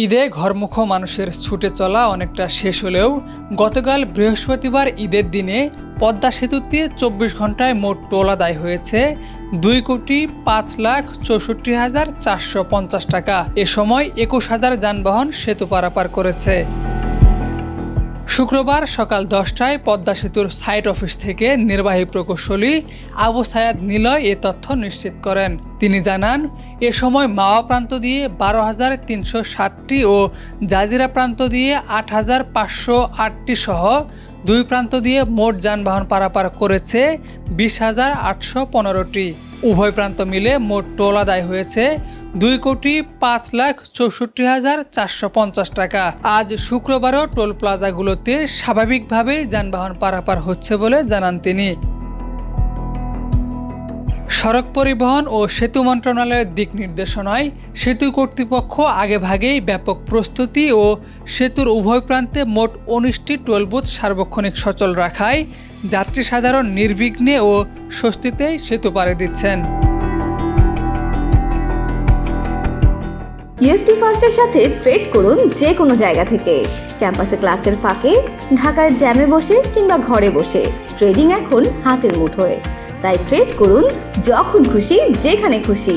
ঈদে ঘরমুখ মানুষের ছুটে চলা অনেকটা শেষ হলেও গতকাল বৃহস্পতিবার ঈদের দিনে পদ্মা সেতুতে ২৪ ঘন্টায় মোট টোল আদায় হয়েছে ২,৬৪,৪৫০ টাকা। এ সময় ২১,০০০ যানবাহন সেতু পারাপার করেছে। শুক্রবার সকাল ১০টায় পদ্মা সেতুর সাইট অফিস থেকে নির্বাহী প্রকৌশলী আবু সায়াদ নিলয় এ তথ্য নিশ্চিত করেন। তিনি জানান, এ সময় মাওয়া প্রান্ত দিয়ে ১২,৩৬০টি ও জাজিরা প্রান্ত দিয়ে ৮,৫০৮টি সহ দুই প্রান্ত দিয়ে মোট যানবাহন পারাপার করেছে ২০,৮১৫টি। উভয় প্রান্ত মিলে মোট টোল আদায় হয়েছে ২,৫,৬৪,৪৫০ টাকা। আজ শুক্রবারও টোল প্লাজাগুলোতে স্বাভাবিকভাবে যানবাহন পারাপার হচ্ছে বলে জানান তিনি। সড়ক পরিবহন ও সেতু মন্ত্রণালয়ের দিক নির্দেশনায় সেতু কর্তৃপক্ষ আগেভাগেই ব্যাপক প্রস্তুতি ও সেতুর উভয় প্রান্তে মোট ১৯টি টোল বুথ সার্বক্ষণিক সচল রাখায় যাত্রী সাধারণ নির্বিঘ্নে ও স্বস্তিতেই সেতু পাড়ি দিচ্ছেন। ইউএফটি ফার্স্টের সাথে ট্রেড করুন যে কোনো জায়গা থেকে। ক্যাম্পাসে ক্লাসের ফাঁকে, ঢাকার জ্যামে বসে কিংবা ঘরে বসে ট্রেডিং এখন হাতের মুঠোয়। তাই ট্রেড করুন যখন খুশি, যেখানে খুশি।